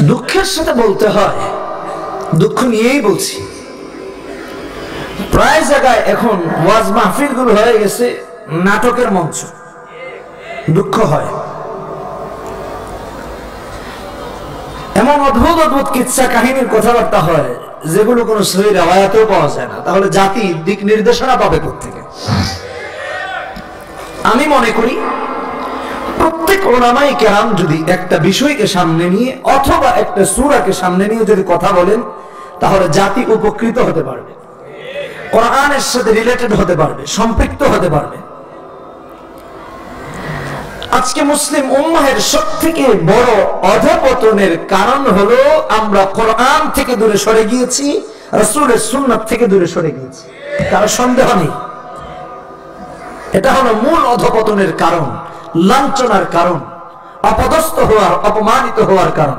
দুঃখের সাথে বলতে হয়, দুঃখ নিয়েই বলছি, প্রায় জায়গায় এখন ওয়াজ মাহফিল গুলো হয়ে গেছে নাটকের মঞ্চ। দুঃখ হয়, এমন অদ্ভুত অদ্ভুত কিচ্ছা কাহিনীর কথাবার্তা হয় যেগুলো কোনো সহি রিওয়ায়াতেও পাওয়া যায় না। তাহলে জাতি দিক নির্দেশনা পাবে কোত্থেকে? আমি মনে করি প্রত্যেক উলামায়ে কেরাম যদি একটা বিষয়কে সামনে নিয়ে অথবা একটা সূরাকে সামনে নিয়ে যদি কথা বলেন, তাহলে জাতি উপকৃত হতে পারবে, কোরআনের সাথে রিলেটেড হতে পারবে, সম্পৃক্ত হতে পারবে। আজকে মুসলিম উম্মাহের সবথেকে বড় অধঃপতনের কারণ হলো আমরা কোরআন থেকে দূরে সরে গিয়েছি, রাসূলের সুন্নাত থেকে দূরে সরে গিয়েছি। কারো সন্দেহ নেই, এটা হলো মূল অধঃপতনের কারণ, লাঞ্ছনার কারণ, অপদস্থ হওয়ার, অপমানিত হওয়ার কারণ।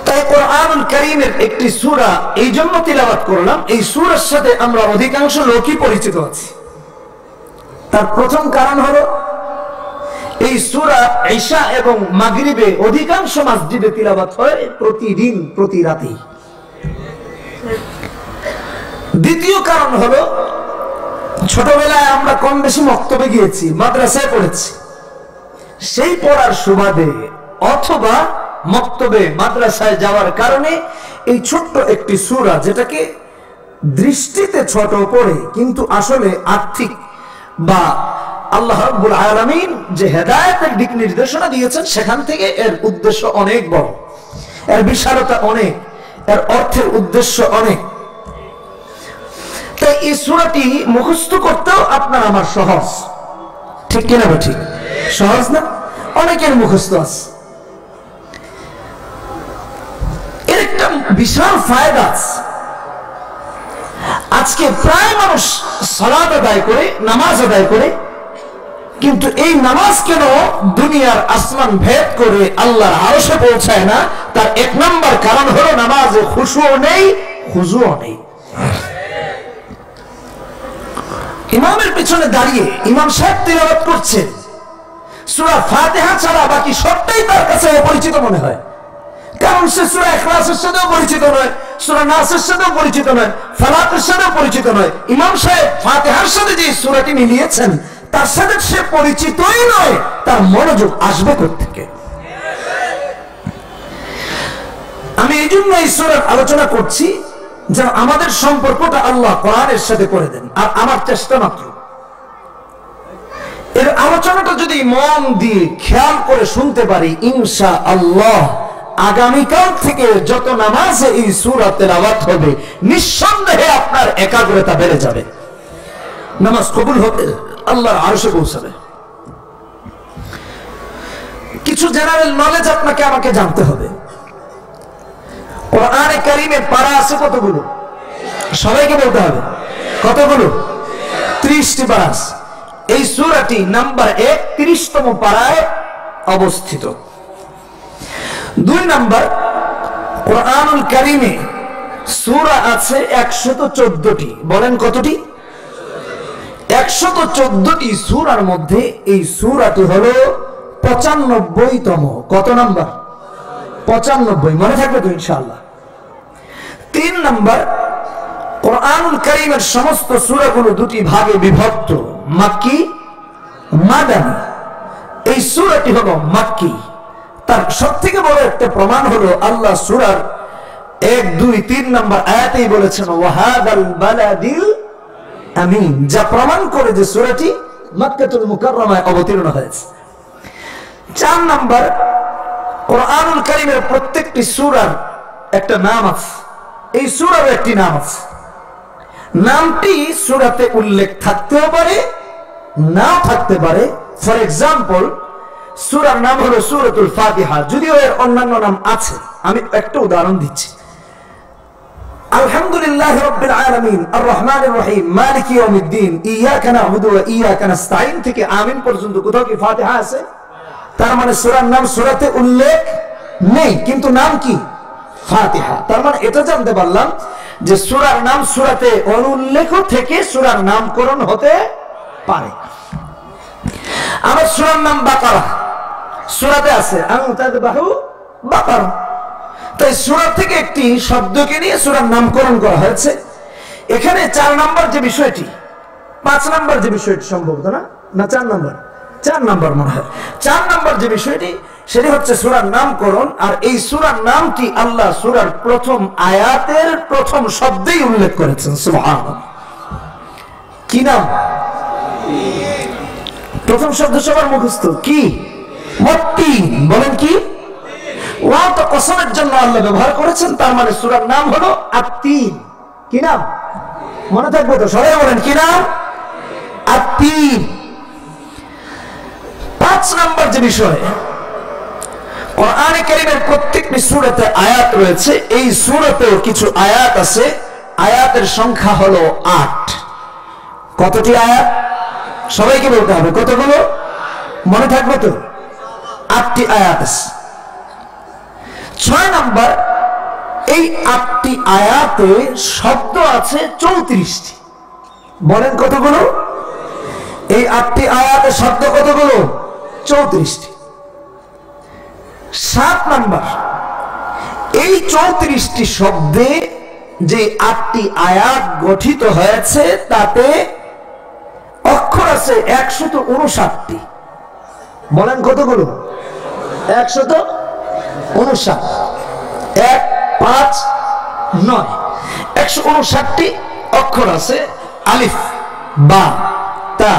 তাই কোরআনুল কারীমের একটি সূরা এই জন্য তিলাওয়াত করলাম, এই সূরার সাথে আমরা অধিকাংশ লোকই পরিচিত আছি। তার প্রথম কারণ হলো এই সূরা ইশা এবং মাগরিবে অধিকাংশ মসজিদে তিলাওয়াত হয় প্রতিদিন, প্রতি রাতে। দ্বিতীয় কারণ হলো ছোটবেলায় আমরা কম বেশি মক্তবে গিয়েছি, মাদ্রাসায় পড়েছি, সেই পড়ার সুবাদে অথবা মক্তবে মাদ্রাসায় যাওয়ার কারণে এই ছোট্ট একটি সূরা, যেটাকে দৃষ্টিতে ছোট পড়ে কিন্তু আসলে আর্থিক বা আল্লাহ রাব্বুল আলামিন যে হেদায়েতের দিক নির্দেশনা দিয়েছেন সেখান থেকে এর উদ্দেশ্য অনেক বড়, এর বিশালতা অনেক, এর অর্থের উদ্দেশ্য অনেক। তাই এই সূরাটি মুখস্থ করতেও আপনার আমার সহজ, ঠিক কিনা? ঠিক সহজ না? অনেকের মুখস্থ আছে। এর একটা বিশাল ফায়দা আছে। আজকে প্রায় মানুষ সালাত আদায় করে, নামাজ আদায় করে, কিন্তু এই নামাজ কেন দুনিয়ার আসমান ভেদ করে আল্লাহর আরশে পৌঁছায় না? তার এক নাম্বার কারণ হলো নামাজে খুশুও নেই, খুজুও নেই। ইমামের পিছনে দাঁড়িয়ে ইমাম সাহেব তিলাওয়াত করছেন, সূরা ফাতিহা ছাড়া বাকি সবটাই তার কাছে অপরিচিত মনে হয়, কারণ সে সূরা ইখলাসের সাথেও পরিচিত নয়, সূরা নাসের সাথেও পরিচিত নয়, ফালাকের সাথেও পরিচিত নয়। ইমাম সাহেব ফাতিহার সাথে যে সূরাটি মিলিয়েছেন তার সাথে সে পরিচিতই নয়, তার মনোযোগ আসবে কোত্থেকে? আমি এই জন্য এই সূরার আলোচনা করছি যেন আমাদের সম্পর্কটা আল্লাহ কোরআনের সাথে করে দেন। আর আমার চেষ্টা মাত্র এর আলোচনাটা যদি মন দিয়ে খেয়াল করে শুনতে পারি, ইনশাআল্লাহ আগামীকাল থেকে যত নামাজে এই সূরা তেলাওয়াত হবে নিঃসন্দেহে আপনার একাগ্রতা বেড়ে যাবে, নামাজ কবুল হবে, আল্লাহর আরশে পৌঁছাবে। কিছু জেনারেল নলেজ আপনাকে আমাকে জানতে হবে। কোরআনে কারীমে পারা আছে কতগুলো? সবাইকে বলতে হবে কতগুলো? 30টি পারা আছে। এই সূরাটি নাম্বার 31তম পারায় অবস্থিত। 2 নাম্বার, কোরআনুল কারীমে সূরা আছে 114টি। বলেন কতটি? 114টি সূরার মধ্যে এই সূরাটি হলো 95তম। কত নাম্বার? 95। মনে থাকবে তো ইনশাআল্লাহ। 3 নাম্বার, কোরআনুল কারীমের সমস্ত সূরাগুলো দুটি ভাগে বিভক্ত, মাক্কি, মাদানী। এই সূরাটি হলো মাক্কি। তার সবথেকে বড় একটা প্রমাণ হলো আল্লাহ সূরার 1, 2, 3 নাম্বার আয়াতেই বলেছেন ওয়াহাদাল বালাদিল আমিন, যা প্রমাণ করে যে সূরাটি মক্কাতুল মুকাররমায় অবতীর্ণ হয়েছে। 4 নাম্বার, কোরআনুল কারীমের প্রত্যেকটি সূরার একটা নাম আছে। এই সূরার একটি নাম আছে, নামটি সূরাতে উল্লেখ থাকতেও পারে, নাও থাকতে পারে। ফর এক্সাম্পল, সূরার নাম হলো সূরাতুল ফাতিহা, যদিও এর অন্যান্য নাম আছে। আমি একটা উদাহরণ দিচ্ছি। আলহামদুলিল্লাহি রাব্বিল আলামিন আর রহমানির রহিম মালিকি ইয়াউমিদ্দিন ইয়াকা না'বুদু ওয়া ইয়াকা নাস্তাঈন থেকে আমিন পর্যন্ত কোথাও কি ফাতিহা আছে? তার মানে সূরার নাম সূরাতে উল্লেখ নেই, কিন্তু নাম কি? ফাতিহা। তার মানে এটা জানতে পারলাম যে সূরার নাম সূরাতে অনুল্লেখ থেকে সূরার নামকরণ হতে পারে। আমার সূরার নাম বাকারা, সূরাতে আছে আনতাযবাহু বাকারা। তাই সূরা থেকে একটি শব্দকে নিয়ে সূরার নামকরণ করা হয়েছে। এখানে 4 নম্বর যে বিষয়টি, 5 নম্বর যে বিষয়টি সম্ভবত না 4 নম্বর, 4 নম্বর মনে হয়, 4 নম্বর যে বিষয়টি সেটি হচ্ছে সূরার নামকরণ। আর এই সূরার নামটি আল্লাহ সূরার প্রথম আয়াতের প্রথম শব্দেই উল্লেখ করেছেন। সুবহানাল্লাহ। কি নাম? প্রথম শব্দ সবার মুখস্থ কি? ওয়াত্তিন। বলেন কি? ওয়াও তো কসমের জন্য আল্লাহ ব্যবহার করেছেন, তার মানে সূরার নাম হলো আত-তিন। কি নাম? মনে থাকবে তো? সবাই বলেন কি নাম? আত-তিন। 5 নম্বর যে বিষয়, কোরআনে কারীমের প্রত্যেকটি সূরাতে আয়াত রয়েছে। এই সূরাতেও কিছু আয়াত আছে, আয়াতের সংখ্যা হলো 8। কতটি আয়াত? সবাইকে বলতে হবে কতগুলো, মনে থাকবে তো? 8টি আয়াত আছে। 6 নম্বর, এই 8টি আয়াতে শব্দ আছে 34টি। বলেন কতগুলো? এই 8টি আয়াতে শব্দ কতগুলো? 34টি। 7 নম্বর, এই 34টি শব্দে যে 8টি আয়াত গঠিত হয়েছে তাতে অক্ষর আছে 159টি। বলেন কতগুলো? 159। 1 5 9 159টি অক্ষর আছে। আলিফ, বা, তা,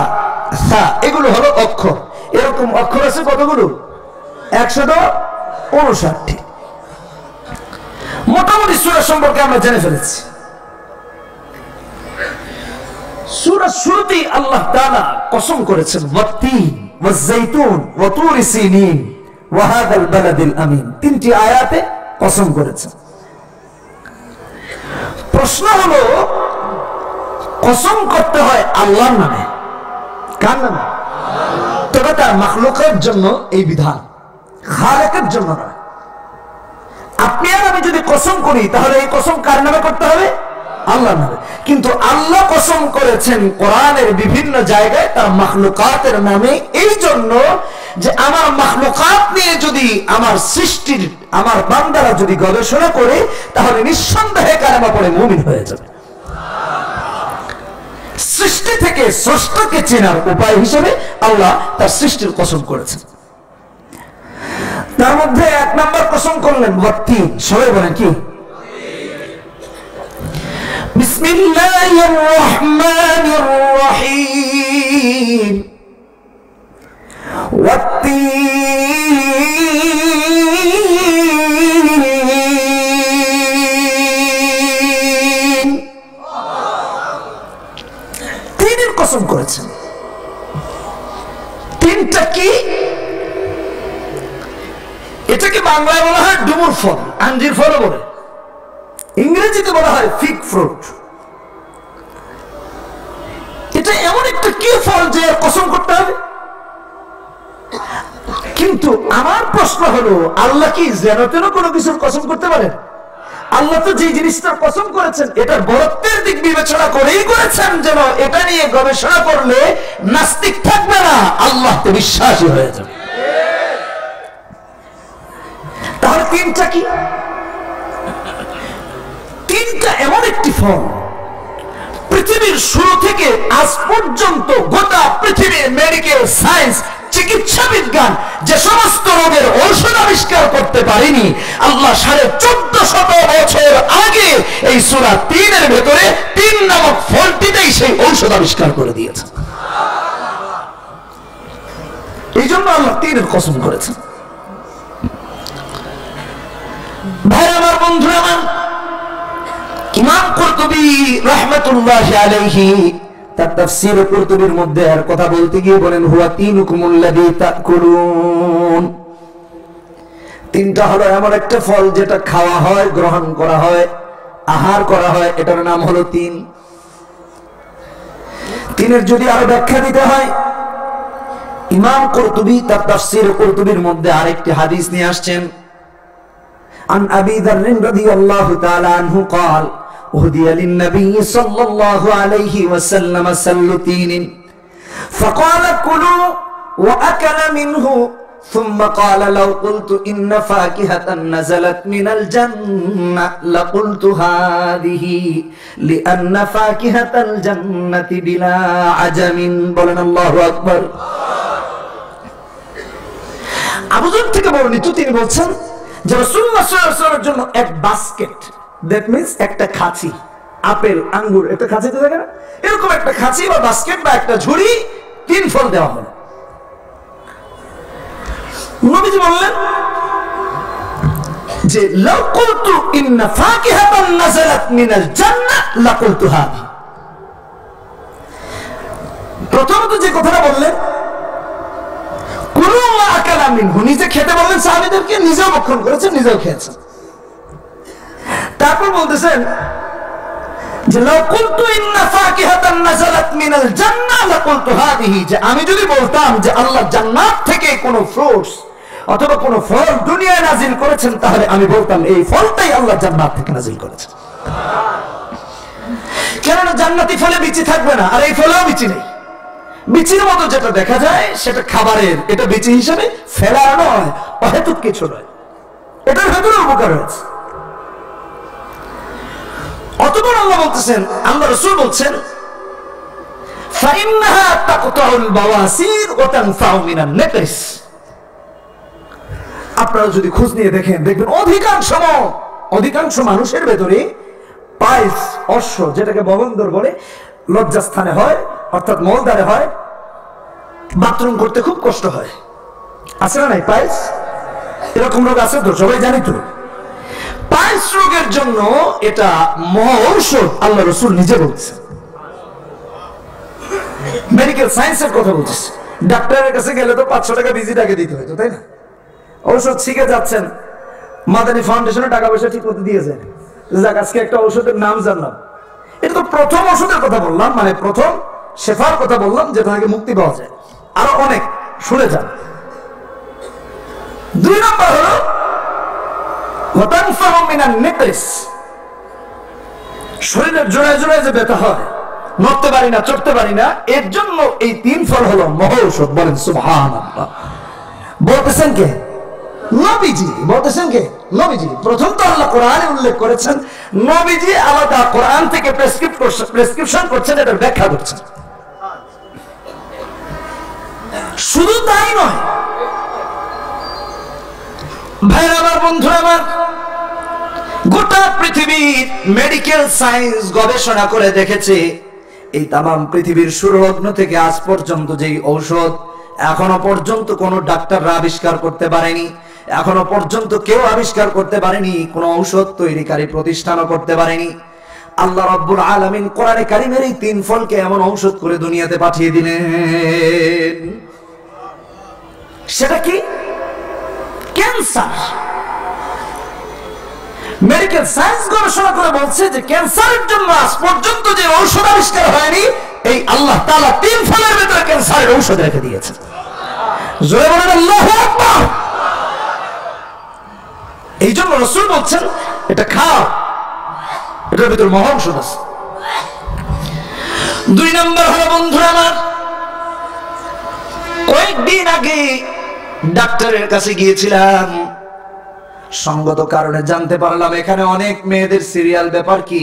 সা, এগুলো হলো অক্ষর। এরকম অক্ষর আছে কতগুলো? 159টি। মোটামুটি সূরা সম্পর্কে আমরা জেনে ফেলেছি। সূরা শুরুতেই আল্লাহ তাআলা কসম করেছেন ওয়াত্তিন ওয়াজ-যাইতুন ওয়া তুরি সিনিন ওয়া হাদাল বালাদিল আমিন। 3টি আয়াতে কসম করেছেন। প্রশ্ন হলো, কসম করতে হয় আল্লাহর নামে। কার নামে? তবে তার মাখলুকের জন্য এই বিধান, খালেকের জন্য না। আপনি আর আমি যদি কসম করি তাহলে এই কসম কার নামে করতে হবে? আল্লাহর নামে। কিন্তু আল্লাহ কসম করেছেন কোরআনের বিভিন্ন জায়গায় তার মাখলুকাতের নামে, এই জন্য যে আমার মাখলুকাত নিয়ে যদি আমার সৃষ্টির আমার বান্দারা যদি গবেষণা করে তাহলে নিঃসন্দেহে কালেমা পড়ে মুমিন হয়ে যাবে। সৃষ্টি থেকে স্রষ্টাকে চেনার উপায় হিসেবে আল্লাহ তার সৃষ্টির কসম করেছেন। তার মধ্যে 1 নম্বর কসম করলেন ওয়াত্তিন। সবাই বলেন কি? বিসমিল্লাহির রহমানির রহিম। ওয়াত্তিন। তিনের কসম করেছেন। তিনটা কি? এটাকে বাংলায় বলা হয় ডুমুর ফল, আঞ্জির ফলও বলে। ইংরেজিতে বলা হয় ফিগ ফ্রুট। এটা এমন একটা কি ফল যে কসম করতে হবে? কিন্তু আমার প্রশ্ন হলো, আল্লাহ কি যেন তেন কোনো কিছুর কসম করতে পারেন? আল্লাহ তো যে জিনিসটার কসম করেছেন এটার বরত্বের দিক বিবেচনা করেই করেছেন, যেন এটা নিয়ে গবেষণা করলে নাস্তিক থাকবে না, আল্লাহতে বিশ্বাসী হয়ে যাবে। তাহলে তিনটা কি? তিনটা এমন একটি ফল, পৃথিবীর শুরু থেকে আজ পর্যন্ত গোটা পৃথিবীর মেডিকেল সায়েন্স, চিকিৎসা বিজ্ঞান যে সমস্ত রোগের ঔষধ আবিষ্কার করতে পারেনি, আল্লাহ 1450 বছর আগে এই সূরা 3-এর ভেতরে 3 নামক ফলটিতেই সেই ঔষধ আবিষ্কার করে দিয়েছে। এই জন্য আল্লাহ 3-এর কসম করেছেন। ভাই আমার, বন্ধুরা আমার, ইমাম কুরতুবী রাহমাতুল্লাহি আলাইহি তার তাফসীর কুরতুবীর মধ্যে আর কথা বলতে গিয়ে বলেন হুয়া তিনুকুমুল্লাযী তাকুলুন। তিনটা হলো এমন একটা ফল যেটা খাওয়া হয়, গ্রহণ করা হয়, আহার করা হয়, এটার নাম হলো তিন। তিনের যদি আরো ব্যাখ্যা দিতে হয়, ইমাম কুরতুবী তার তাফসীর কুরতুবীর মধ্যে আরেকটি হাদিস নিয়ে আসছেন। عن أبي ذر رضي الله تعالى عنه قال أهدي للنبي صلى الله عليه وسلم سل تين فقال كلوا وأكل منه ثم قال لو قلت إن فاكهة نزلت من الجنة لقلت هذه لأن فاكهة الجنة بلا عجم বলেন আল্লাহু আকবার। আবু যর থেকে বর্ণিত তিনি বলছেন যে রাসূলুল্লাহ সাল্লাল্লাহু আলাইহি ওয়াসাল্লামের জন্য এক বাস্কেট, দ্যাট মিন্স একটা খাঁচি, আপেল আঙ্গুর একটা খাঁচিতে থাকে না, এরকম একটা খাঁচি বা বাস্কেট বা একটা ঝুড়ি 3 ফল দেওয়া হলো। নবীজি বললেন যে লাউ কুলতু ইন্না ফাকিহাতান নাযালাত মিনাল জান্নাহ লাকুলতু হাদি। প্রথমত যে কথাটা বললেন কুলু ওয়া আকালা মিনহু, নিজে খেতে বললেন সাহাবীদেরকে, নিজেও ভক্ষণ করেছেন, নিজেও খেয়েছেন। তারপর বলতেছেন যে লাউ কুলতু ইন্না ফাকিহাতান নাযালাত মিনাল জান্নাহ লাকুলতু হাদিহি, যে আমি যদি বলতাম যে আল্লাহ জান্নাত থেকে কোন ফ্রুটস অথবা কোন ফল দুনিয়ায় নাজিল করেছেন, তাহলে আমি বলতাম এই ফলটাই আল্লাহ জান্নাত থেকে নাজিল করেছেন। কেননা জান্নাতি ফলে বিচি থাকবে না, আর এই ফলেও বিচি নেই। বিচির মতো যেটা দেখা যায় সেটা খাবারের, এটা বিচি হিসেবে ফেলা নয়, অহেতুক কিছু নয়, এটার ভেতরে উপকার রয়েছে। অতঃপর আল্লাহ বলতেছেন, আল্লাহ রাসূল বলছেন ফাইন্নাহা তাকতাউল বাওয়াসির ওয়া তানফাউ মিনান নাকস। আপনারা যদি খোঁজ নিয়ে দেখেন, দেখবেন অধিকাংশ মানুষের ভেতরে পাইলস, অশ্ব যেটাকে বগন্দর বলে, লজ্জাস্থানে হয় অর্থাৎ মলদ্বারে হয়, বাথরুম করতে খুব কষ্ট হয়, আছে না নাই পাইলস? এরকম রোগ আছে তো, সবাই জানি তো। পাইলস রোগের জন্য এটা মহা ঔষধ, আল্লাহ রাসূল নিজে বলছেন। মেডিকেল সায়েন্সের কথা বলতেছে। ডাক্তারের কাছে গেলে তো 500 টাকা ভিজিটাকে দিতে হয়, তাই না? ঔষধ শিখে যাচ্ছেন, মাদানী ফাউন্ডেশনে টাকা পয়সা ঠিক মতো দিয়ে যায়। যাক, আজকে একটা ঔষধের নাম জানলাম। এটা তো প্রথম ওষুধের কথা বললাম, মানে প্রথম শেফার কথা বললাম, যেটা থেকে মুক্তি পাওয়া যায়। আরো অনেক শুনে যান। 2 নম্বর হলো ওয়াতানফাউ মিনান নাকস, শরীরের জোড়ায় জোড়ায় যে ব্যথা হয়, নড়তে পারি না, চড়তে পারি না, এর জন্য এই 3 ফল হলো মহা ঔষধ। বলেন সুবহানাল্লাহ। বলতেছেন কে? নবীজি। বলতেছেন কে? নবীজি। প্রথম তো আল্লাহ কোরআনে উল্লেখ করেছেন, নবীজি আলাদা কোরআন থেকে প্রেসক্রিপশন করছেন, এটার ব্যাখ্যা করছেন। শুধু তাই নয় ভাই আমার, বন্ধুরা আমার, গোটা পৃথিবীর মেডিকেল সায়েন্স গবেষণা করে দেখেছে এই তামাম পৃথিবীর শুরুলগ্ন থেকে আজ পর্যন্ত যেই ঔষধ এখনো পর্যন্ত কোন ডাক্তাররা আবিষ্কার করতে পারেনি, এখনো পর্যন্ত কেউ আবিষ্কার করতে পারেনি, কোন ঔষধ তৈরিকারী প্রতিষ্ঠানও করতে পারেনি। আল্লাহ রাব্বুল আলামিন কোরআনে কারীমের এই 3 ফলকে এমন ঔষধ করে দুনিয়াতে পাঠিয়ে দিলেন। সেটা কি? ক্যান্সার। মেডিকেল সায়েন্স গবেষণা করে বলছে যে ক্যান্সারের জন্য আজ পর্যন্ত যে ঔষধ আবিষ্কার হয়নি, এই আল্লাহ তাআলা 3 ফলের ভিতরে ক্যান্সারের ঔষধ রেখে দিয়েছেন। জোরে বলেন আল্লাহু আকবার। এই জন্য রাসূল বলছেন এটা খাও, এটার ভিতরে মহা ঔষধ আছে। 2 নম্বর হলো বন্ধুরা আমার, কয়েকদিন আগে ডাক্তারের কাছে গিয়েছিলাম, সঙ্গত কারণে জানতে পারলাম এখানে অনেক মেয়েদের সিরিয়াল ব্যাপার কি,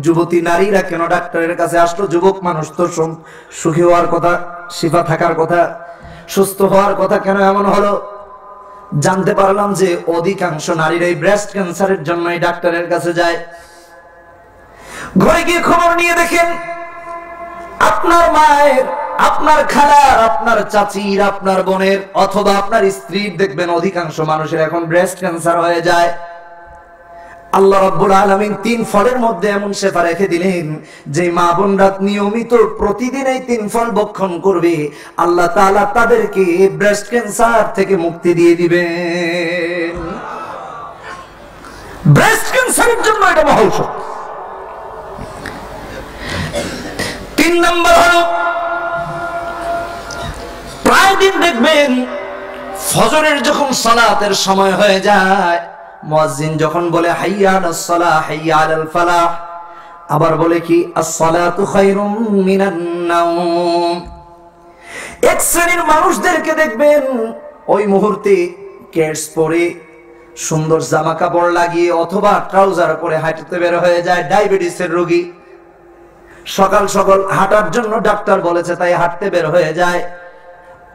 যুবতী নারীরা কেন ডাক্তারের কাছে আসলো? যুবক মানুষ তো সুখী হওয়ার কথা, শিফা থাকার কথা, সুস্থ হওয়ার কথা, কেন এমন হলো? জানতে পারলাম যে অধিকাংশ নারীরাই ব্রেস্ট ক্যান্সারের জন্যই ডাক্তারের কাছে যায়। ঘরে গিয়ে খবর নিয়ে দেখেন আপনার মায়ের, আপনার খালার, আপনার চাচির, আপনার বোনের অথবা আপনার স্ত্রীর দেখবেন অধিকাংশ মানুষের এখন ব্রেস্ট ক্যান্সার হয়ে যায়। আল্লাহ রাব্বুল আলামিন 3 ফলের মধ্যে এমন শেফা রেখে দিলেন যে মা বোনরা নিয়মিত প্রতিদিন এই 3 ফল ভক্ষণ করবে, আল্লাহ তাআলা তাদেরকে ব্রেস্ট ক্যান্সার থেকে মুক্তি দিয়ে দিবেন। ব্রেস্ট ক্যান্সারের জন্য এটা মহা ঔষধ। 3 নম্বর হলো প্রায় দিন দেখবেন ফজরের যখন সালাতের সময় হয়ে যায়, মুয়াজ্জিন যখন বলে হাইয়া আলাস সালাহ হাইয়া আলাল ফালাহ, আবার বলে কি আস-সালাতু খায়রুম মিনান নাওম। এক শ্রেণীর মানুষদেরকে দেখবেন ওই মুহূর্তে কেটস পরে সুন্দর জামা কাপড় লাগিয়ে অথবা ট্রাউজার পরে হাঁটতে বের হয়ে যায় ডায়াবেটিসের রোগী। সকাল সকাল হাঁটার জন্য ডাক্তার বলেছে, তাই হাঁটতে বের হয়ে যায়।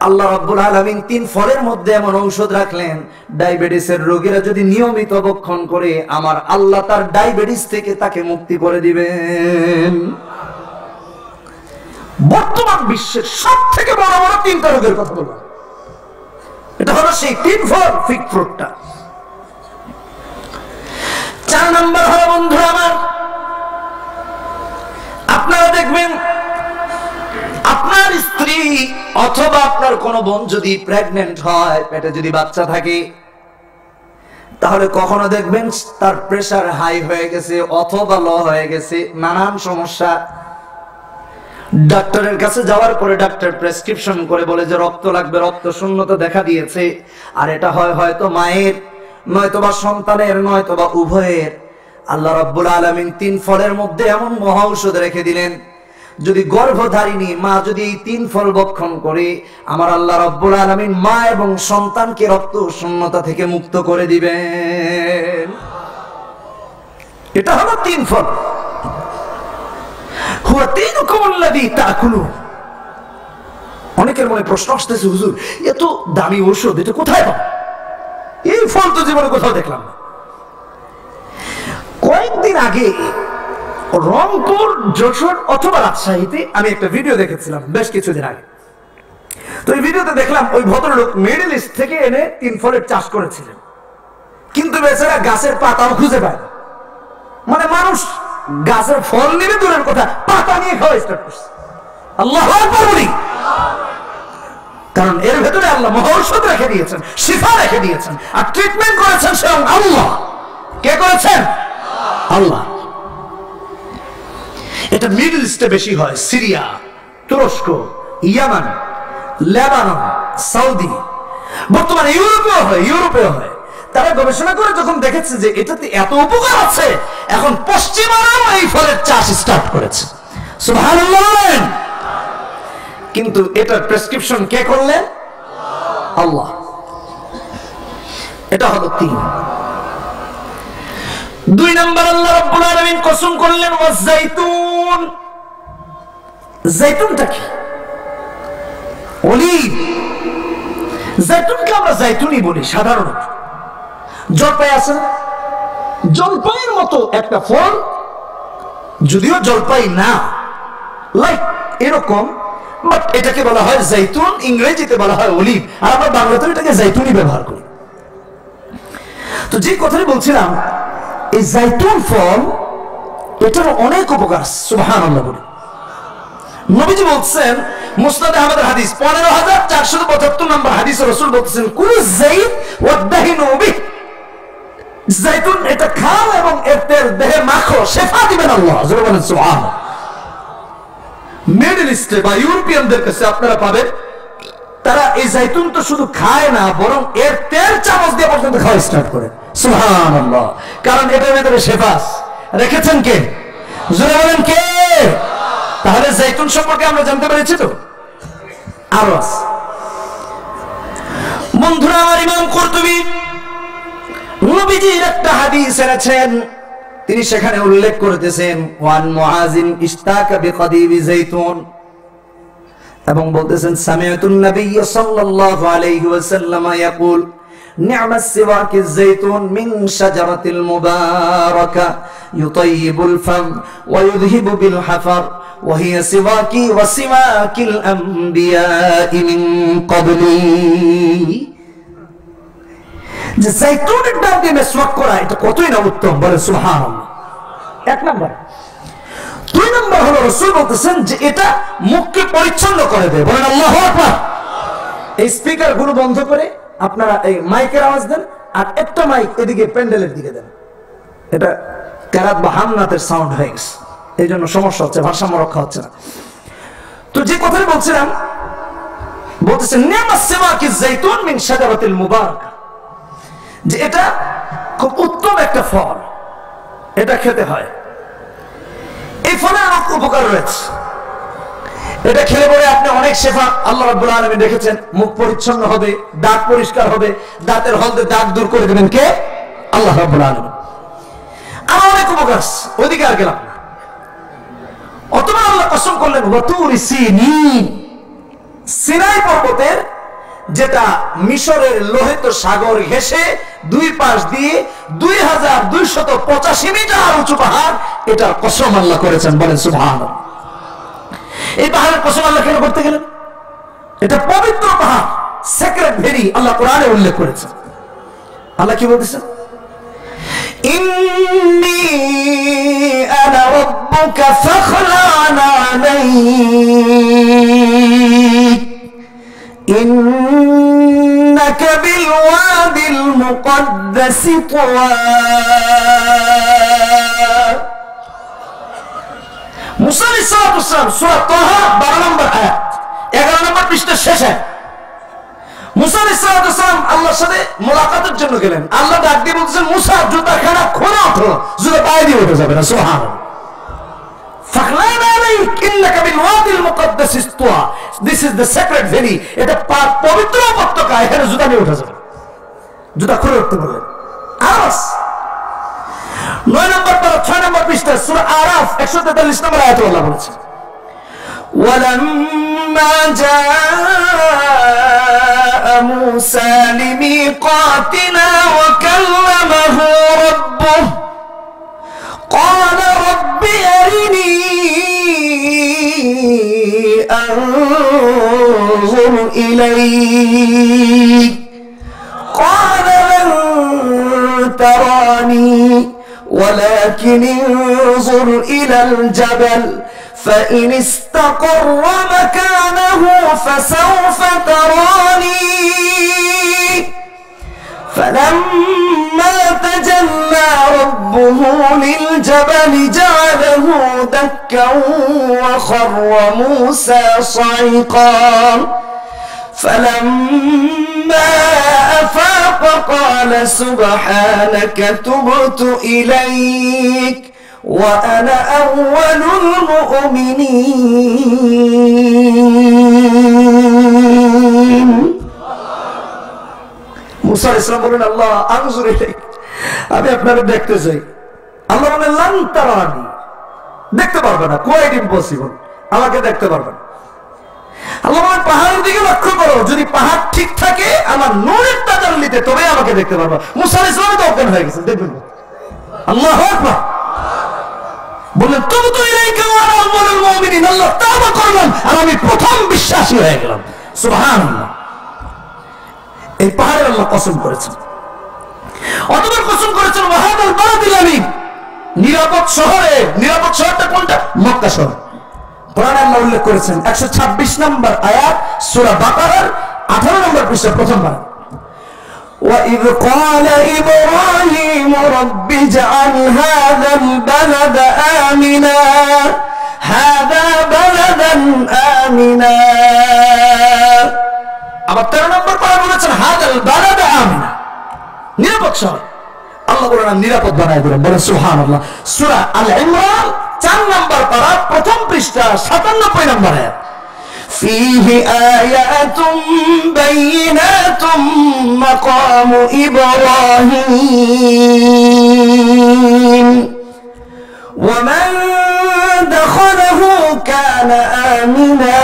আল্লাহ রাব্বুল আলামিন 3 ফলের মধ্যে এমন ঔষধ রাখলেন, ডায়াবেটিসের রোগীরা যদি নিয়মিত ভক্ষণ করে আমার আল্লাহ তার ডায়াবেটিস থেকে তাকে মুক্তি করে দিবেন। বর্তমান বিশ্বের সবথেকে বড় বড় 3টা রোগের কথা বললাম, এটা হলো সেই 3 ফল ফিগ ফ্রুটটা। 4 নাম্বার হলো বন্ধুরা আমার, আপনারা দেখবেন আপনার স্ত্রী অথবা আপনার কোন বোন যদি প্রেগন্যান্ট হয়, পেটে যদি বাচ্চা থাকে, তাহলে কখনো দেখবেন তার প্রেসার হাই হয়ে গেছে অথবা লো হয়ে গেছে, নানান সমস্যা। ডাক্তারের কাছে যাওয়ার পরে ডাক্তার প্রেসক্রিপশন করে বলে যে রক্ত লাগবে, রক্ত শূন্যতা দেখা দিয়েছে। আর এটা হয় হয়তো মায়ের, নয়তোবা সন্তানের, নয়তোবা উভয়ের। আল্লাহ রাব্বুল আলামিন 3 ফলের মধ্যে এমন মহা ঔষধ রেখে দিলেন, যদি গর্ভধারিণী মা যদি এই 3 ফল ভক্ষণ করে, আমার আল্লাহ রাব্বুল আলামিন মা এবং সন্তানকে রক্ত শূন্যতা থেকে মুক্ত করে দিবেন। এটা হলো 3 ফল। হুয়া তিনুকুম আল্লাযী তাকুলুন। অনেকের মনে প্রশ্ন আসতেছে, হুজুর এত দামি ঔষধ এটা কোথায় পাবো? এই ফল তো জীবনে কোথাও দেখলাম না। কয়েকদিন আগে রংপুর, যশোর অথবা রাজশাহীতে আমি একটা ভিডিও দেখেছিলাম বেশ কিছুদিন আগে। তো এই ভিডিওতে দেখলাম ওই ভদ্রলোক মিডল ইস্ট থেকে এনে 3 ফলের চাষ করেছিলেন, কিন্তু বেচারা গাছের পাতাও খুঁজে পায় না। মানে মানুষ গাছের ফল নিয়ে দূরের কথা, পাতা নিয়ে খাওয়া স্টার্ট করছে। আল্লাহু আকবার বলি। কারণ এর ভেতরে আল্লাহ মহা ঔষধ রেখে দিয়েছেন, শিফা রেখে দিয়েছেন, আর ট্রিটমেন্ট করেছেন স্বয়ং আল্লাহ। কে করেছেন? আল্লাহ। এটা মিডল ইস্টে বেশি হয়, সিরিয়া, তুরস্ক, ইয়ামান, লেবানন, সৌদি, বর্তমানে ইউরোপেও হয়। তারা গবেষণা করে যখন দেখেছে যে এটাতে এত উপকার আছে, এখন পশ্চিমারাও এই ফলের চাষ স্টার্ট করেছে। সুবহানাল্লাহ। কিন্তু এটার প্রেসক্রিপশন কে করলেন? আল্লাহ। এটা হলো 3। 2 নাম্বার, আল্লাহ রাব্বুল আলামিন কসম করলেন ওয়াজ-জাইতুন। জাইতুনটা কি? অলিভ। জাইতুনকে আমরা জাইতুনই বলি সাধারণত। জলপাই আছে, জলপাইয়ের মতো একটা ফল, যদিও জলপাই না, লাইক এরকম, বাট এটাকে বলা হয় জাইতুন, ইংরেজিতে বলা হয় অলিভ, আর আমরা বাংলাতে এটাকে জাইতুনই ব্যবহার করি। তো যে কথাটি বলছিলাম, এই জাইতুন ফল এটার অনেক উপকার। সুবহানাল্লাহ বলি। নবীজি বলছেন, মুসনাদে আহমদের হাদিস 15475 নম্বর হাদিসে রাসূল বলতেছেন, কুলু যাইত ওয়াদাহিনু বিহি। জাইতুন এটা খাও এবং এর তেল দেহে মাখো, শিফা দিবেন আল্লাহ। জোরে বলেন সুবহানাল্লাহ। মিডল ইস্টে বা ইউরোপিয়ানদের কাছে আপনারা পাবেন, তারা এই জাইতুন তো শুধু খায় না, বরং এর তেল চামচ দিয়ে পর্যন্ত খাওয়া স্টার্ট করে। সুবহানাল্লাহ। কারণ এটার ভিতরে শিফা রেখেছেন কে? জোরে বলেন কে? তাহলে জাইতুন সম্পর্কে আমরা জানতে পেরেছি তো। আরো আছে বন্ধুরা আমার, ইমাম কুরতুবী নবীজির একটা হাদিস এনেছেন, তিনি সেখানে উল্লেখ করতেছেন ওয়ান মুআজিন ইশতাকা বিকাদিবি জাইতুন, এবং বলতেছেন সামিআতুন নবী সাল্লাল্লাহু আলাইহি ওয়াসাল্লাম ইয়াকুল নি'মাস সিওয়াকিজ জাইতুন মিন শাজারাতিল মুবারাকা ইউতাইয়িবুল ফাম ওয়া ইউযহিবু বিল হাফার ওয়া হিয়া সিওয়াকি ওয়া সিওয়াকিল আমবিয়া'i মিন ক্বাবলি। যে জাইতুনের ডাল দিয়ে মেসওয়াক করা, এটা কতই না উত্তম, বলে সুবহানাল্লাহ। 1 নাম্বার। 2 নাম্বার হলো রাসূল বলতেছেন যে এটা মুখকে পরিচ্ছন্ন করে দেয়, বলেন আল্লাহু আকবার। এই স্পিকার গুলো বন্ধ করে আপনারা এই মাইকের আওয়াজ দেন, আর একটা মাইক এদিকে প্যান্ডেলের দিকে দেন। এটা কেরাত বা হামনাতের সাউন্ড হয়ে গেছে, এই জন্য সমস্যা হচ্ছে, ভারসাম্য রক্ষা হচ্ছে না। তো যে কথাই বলছিলাম, বলতেছেন নি'মাস সিওয়াকিজ জাইতুন মিন শাজারাতিল মুবারাকা, যে এটা খুব উত্তম একটা ফল, এটা খেতে হয়। এই ফলে অনেক উপকার রয়েছে। এটা খেলে পরে আপনি অনেক শেফা আল্লাহ রাব্বুল আলামিন রেখেছেন। মুখ পরিচ্ছন্ন হবে, দাঁত পরিষ্কার হবে, দাঁতের হলদে দাগ দূর করে দেবেন কে? আল্লাহ রাব্বুল আলামিন। আর অনেক উপকার, ওইদিকে আর গেলাম না। অথবা আল্লাহ কসম করলেন ওয়াতুরি সিনিন, সিনাই পর্বতের, যেটা মিশরের লোহিত সাগর ঘেঁষে দুই পাশ দিয়ে 2285 মিটার উঁচু পাহাড়, এটার কসম আল্লাহ করেছেন। বলেন সুবহানাল্লাহ। এই পাহাড়ের কসম আল্লাহ কেন করতে গেলেন? এটা পবিত্র পাহাড়, সেক্রেট ভ্যালি, আল্লাহ কোরআনে উল্লেখ করেছেন। আল্লাহ কি বলতেছেন? ইন্নী আনা রাব্বুকা ফাখলা'ন আলাইক ইন্নাকা বিল ওয়াদিল মুকদ্দাসি তুওয়া। মুসা আলাইহিস সালাম সূরা তাহা 12 নম্বর আয়াত 11 নম্বর পৃষ্ঠার শেষে মুসা আলাইহিস সালাম আল্লাহর সাথে মোলাকাতের জন্য গেলেন। আল্লাহ ডাক দিয়ে বলতেছেন মুসা জুতাখানা খোলা ওঠো, জুতা পায়ে দিয়ে উঠে যাবে না। সুবহানাল্লাহ। ফাখলা'ন আলাইক ইন্নাকা বিল ওয়াদিল মুকদ্দাসি তুওয়া, this is the secret valley, এটা পবিত্র উপত্যকা, এখানে জুতা নিয়ে উঠে যাবে, জুতা খুলে উঠতে বললেন। আওয়াজ 9 নম্বর পারা 6 নম্বর পৃষ্ঠা সূরা আরাফ 143 নম্বর আয়াতে আল্লাহ বলেছেন ওয়ালাম্মা জাআ মূসা লিমিকাতিনা ওয়া কাল্লামাহু রাব্বুহু ক্বালা রাব্বি আরিনী আনজুর ইলাইক ক্বালা লান তারানী ولكن انظر إلى الجبل فإن استقر مكانه فسوف تراني فلما تجلى ربه للجبل جعله دكا وخر موسى صعقا فلما أفاق قال سبحانك تبت إليك وأنا أول المؤمنين মুসা আলাইহিস সালাম বলেন আল্লাহ আনজুর ইলাইক, আমি আপনাকে দেখতে চাই। আল্লাহ বলেন লান তারানি, দেখতে পারবে না, কোয়াইট ইম্পসিবল, আমাকে দেখতে পারবে না। আল্লাহ বলেন পাহাড়ের দিকে লক্ষ্য করো, যদি পাহাড় ঠিক থাকে আমার নূরের তাজাল্লিতে তবে আমাকে দেখতে পারবা। মুসা আলাইহিস সালাম তো অজ্ঞান হয়ে গেছেন, দেখবেন। আল্লাহু আকবার। বললেন তবু তো ইলাইকা ওয়া আনা আউয়ালুল মুমিনিন, আল্লাহ তাওবা করলাম আর আমি প্রথম বিশ্বাসী হয়ে গেলাম। সুবহানাল্লাহ। এই পাহাড়ে আল্লাহ কসম করেছেন। অতঃপর কসম করেছেন ওয়াহাদাল বালাদিল আমিন, নিরাপদ শহরে। নিরাপদ শহরটা কোনটা? মক্কা শহর। কোরআনে আল্লাহ উল্লেখ করেছেন 126 নম্বর আয়াত সূরা বাকারার 18 নম্বর পৃষ্ঠা প্রথম বার। وَإِذْ قَالَ إِبْرَاهِيمُ رَبِّ اجْعَلْ هَذَا الْبَلَدَ آمِنًا هَذَا بَلَدًا آمِنًا। আবার 13 নম্বর পারা বলেছেন হাদাল বালাদা আমিনা, নিরাপদ শহর। আল্লাহ বলেন নিরাপদ বানায় দিলেন। বলেন সুবহানাল্লাহ। সূরা আল ইমরান 4 নম্বর পারা প্রথম পৃষ্ঠা 97 নম্বর আয়াত। ফীহি আয়াতুম বাইয়িনাতুম মাকামু ইব্রাহিম ওয়া মান দাখালাহু কানা আমিনা।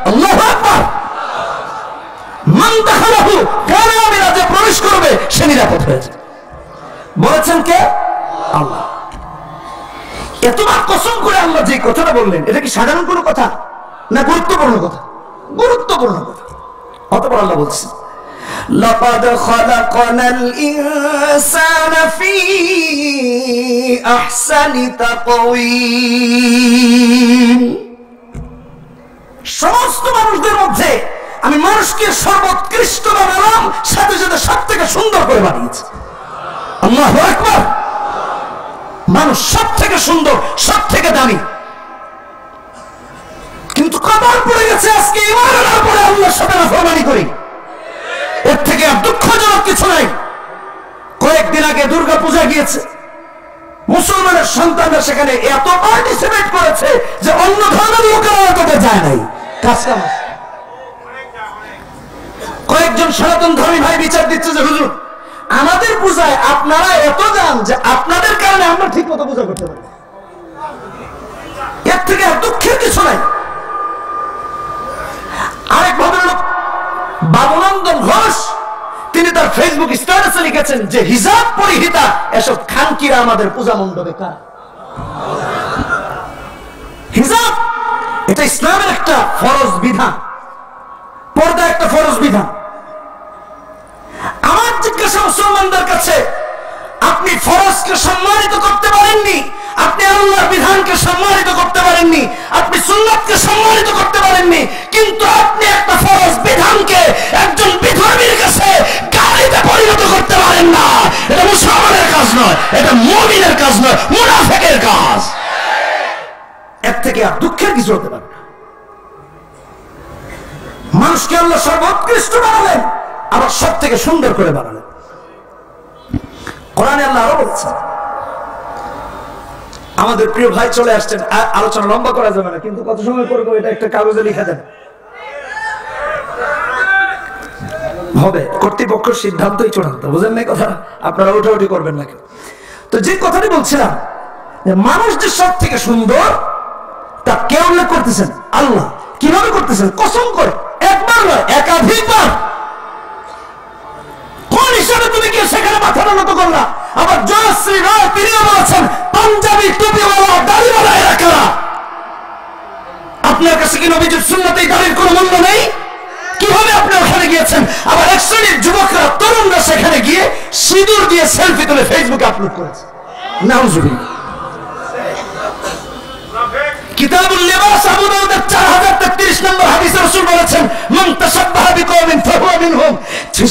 আল্লাহু আকবার। মান দাখালাহু কানা আমিনা, যে প্রবেশ করবে সে নিরাপদ হয়ে যাবে। বলেছেন কে? আল্লাহ। এতবার কসম করে আল্লাহ যে কথাটা বললেন, এটা কি সাধারণ কোনো কথা না গুরুত্বপূর্ণ কথা? গুরুত্বপূর্ণ কথা। অতঃপর আল্লাহ বলছেন লাকাদ খালাকনাল ইনসানা ফি আহসানি তাকওয়িম। সমস্ত মানুষদের মধ্যে আমি মানুষকে সর্বোৎকৃষ্ট বানালাম, সাথে সাথে সবথেকে সুন্দর করে বানিয়েছি। আল্লাহু আকবার। মানুষ সব থেকে সুন্দর, সব থেকে দামি, কিন্তু কবর পড়ে গেছে আজকে ঈমান আনার পরে আল্লাহর সাথে নাফরমানি করি। এর থেকে আর দুঃখজনক কিছু নাই। কয়েকদিন আগে দুর্গা পূজা গিয়েছে, মুসলমানের সন্তানরা সেখানে এত পার্টিসিপেট করেছে যে অন্য ধর্মের লোকেরা তাদের যায় নাই। কয়েকজন সনাতন ধর্মী ভাই বিচার দিচ্ছে যে হুজুর আমাদের পূজায় আপনারা এত যান যে আপনাদের কারণে আমরা ঠিক মতো পূজা করতে পারি। এর থেকে আর দুঃখের কিছু নাই। আরেক ভদ্রলোক বাবুনন্দন ঘোষ, তিনি তার ফেসবুক স্ট্যাটাসে লিখেছেন যে হিজাব পরিহিতা এসব খানকিরা আমাদের পূজা মণ্ডপে কার। হিজাব এটা ইসলামের একটা ফরজ বিধান, পর্দা একটা ফরজ বিধান। আমার জিজ্ঞাসা মুসলমানদের কাছে, আপনি ফরজকে সম্মানিত করতে পারেননি, আপনি আল্লাহর বিধানকে সম্মানিত করতে পারেননি, আপনি সুন্নাতকে সম্মানিত করতে পারেননি, কিন্তু আপনি একটা ফরজ বিধানকে একজন বিধর্মীর কাছে গালিতে পরিণত করতে পারেন না। এটা মুসলমানের কাজ নয়, এটা মুমিনের কাজ নয়, মুনাফিকের কাজ। এর থেকে আর দুঃখের কিছু হতে পারে না। মানুষকে আল্লাহ সর্বোৎকৃষ্ট বানালেন, আবার সব থেকে সুন্দর করে বানালেন। কোরআনে আল্লাহ আরো বলছেন, আমাদের প্রিয় ভাই চলে আসছেন, আলোচনা লম্বা করা যাবে না, কিন্তু কত সময় করবো এটা একটা কাগজে লিখে দেন হবে। কর্তৃপক্ষের সিদ্ধান্তই চূড়ান্ত, বুঝেন না কথা, আপনারা উঠাউঠি করবেন না কেউ। তো যে কথাটি বলছিলাম, মানুষ যে সব থেকে সুন্দর তা কে উল্লেখ করতেছেন? আল্লাহ। কিভাবে করতেছেন? কসম করে, একবার নয় একাধিকবার। কোন হিসাবে তুমি গিয়ে সেখানে মাথা নত করলা? আবার জয়শ্রী রায় তিনিও বলেছেন পাঞ্জাবি টুপিওয়ালা দাড়িওয়ালা এরা কারা? আপনার কাছে কি নবীজির সুন্নতে দাড়ির কোনো মূল্য নেই? কিভাবে আপনি ওখানে গিয়েছেন? আবার এক শ্রেণীর যুবকরা, তরুণরা সেখানে গিয়ে সিঁদুর দিয়ে সেলফি তুলে ফেসবুকে আপলোড করেছে। নাউজুবিল্লাহ। কিতাবুল লিবাস আবু দাউদের 4033 নম্বর হাদিসে রাসূল বলেছেন, মান তাশাব্বাহা বিকওমিন ফাহুয়া মিনহুম।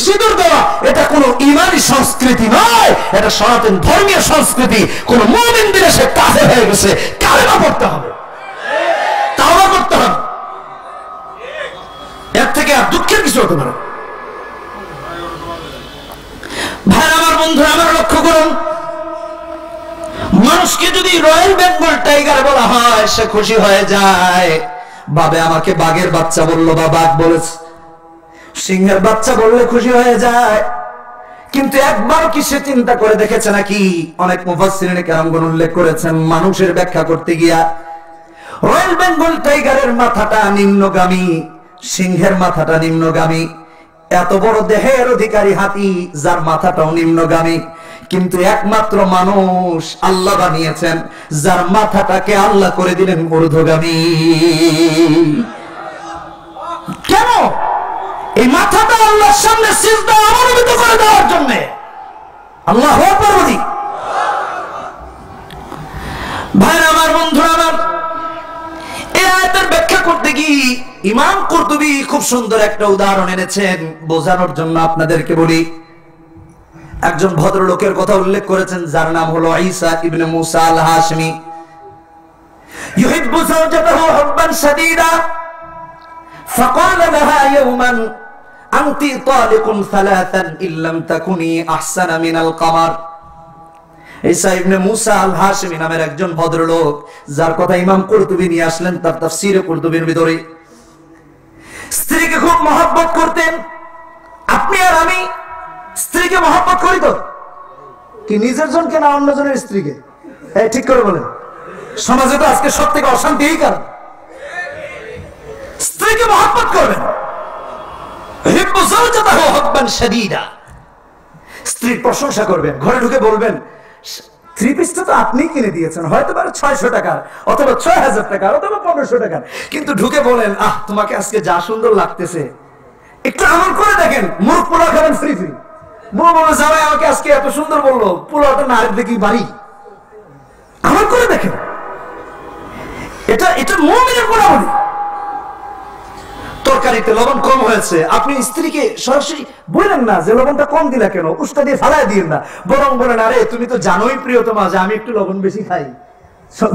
সিঁদুর দেওয়া এটা কোনো ঈমানি সংস্কৃতি নয়, এটা সনাতন ধর্মীয় সংস্কৃতি। কোন মুমিন দিলে সে কাফের হয়ে গেছে, কালেমা পড়তে হবে, তাওবা করতে হবে। এর থেকে আর দুঃখের কিছু হতে পারে। ভাই আমার, বন্ধু আমার, লক্ষ্য করুন, মানুষকে যদি রয়্যাল বেঙ্গল টাইগার বলা হয় সে খুশি হয়ে যায়। বাবে আমাকে বাঘের বাচ্চা বললো বা বাঘ বলেছে, সিংহের বাচ্চা বললে খুশি হয়ে যায়। কিন্তু একবার কি সে চিন্তা করে দেখেছে নাকি? অনেক মুফাসসিরিন কেরামগণ উল্লেখ করেছেন, মানুষের ব্যাখ্যা করতে গিয়া রয়্যাল বেঙ্গল টাইগারের মাথাটা নিম্নগামী, সিংহের মাথাটা নিম্নগামী। এত বড় দেহের অধিকারী হাতি যার মাথাটাও নিম্নগামী, কিন্তু একমাত্র মানুষ আল্লাহ বানিয়েছেন যার মাথাটাকে আল্লাহ করে দিলেন ঊর্ধ্বগামী। কেন? এই মাথাটা আল্লাহর সামনে সিজদা অবনমিত করে দেওয়ার জন্য। আল্লাহু আকবার বলি। ভাইরা আমার, বন্ধুরা আমার, এই আয়াতের ব্যাখ্যা করতে গিয়ে ইমাম কুরতুবী খুব সুন্দর একটা উদাহরণ এনেছেন, বোঝানোর জন্য আপনাদেরকে বলি। একজন ভদ্রলোকের কথা উল্লেখ করেছেন যার নাম হলো ঈসা ইবনে মুসা আল হাশমি। ইউহিব্বু যাওজাতাহু হুব্বান শাদীদা ফাকালা লাহা ইয়াওমান আনতি তালিকুন সালাসান ইল্লাম তাকুনি আহসানা মিনাল কমার। ঈসা ইবনে মুসা আল হাশমি নামের একজন ভদ্রলোক, যার কথা ইমাম কুরতুবী নিয়ে আসলেন তার তাফসীরে কুরতুবীর ভিতরে। স্ত্রীকে খুব মহব্বত করতেন। আপনি আর আমি স্ত্রীকে মহব্বত করি তো কি নিজের জনকে না অন্যজনের স্ত্রীকে? এই ঠিক করে বলেন। সমাজে তো আজকে সব থেকে অশান্তি এই কারণ। স্ত্রীকে মহব্বত করবেন, স্ত্রীর প্রশংসা করবেন, ঘরে ঢুকে বলবেন থ্রি পিসটা তো আপনি কিনে দিয়েছেন, হয়তো 600 টাকার অথবা 6000 টাকার অথবা 1500 টাকার, কিন্তু ঢুকে বলেন আহ তোমাকে আজকে যা সুন্দর লাগতেছে, একটু আমল করে দেখেন, মুরগ পোলাও খাবেন ফ্রি ফ্রি। বউ বলে জামাই আমাকে আজকে এত সুন্দর বললো, পোলাওটা না আরেক দেখি বাড়ি, আমল করে দেখেন। এটা মুমিনের গুণাবলী। তরকারিতে লবণ কম হয়েছে, আপনি স্ত্রীকে সরাসরি বললেন না যে লবণটা কম দিলা কেন, উস্তা দিয়ে ফালাই দিন না, বরং বলেন আরে তুমি তো জানোই প্রিয়তমা যে আমি একটু লবণ বেশি খাই,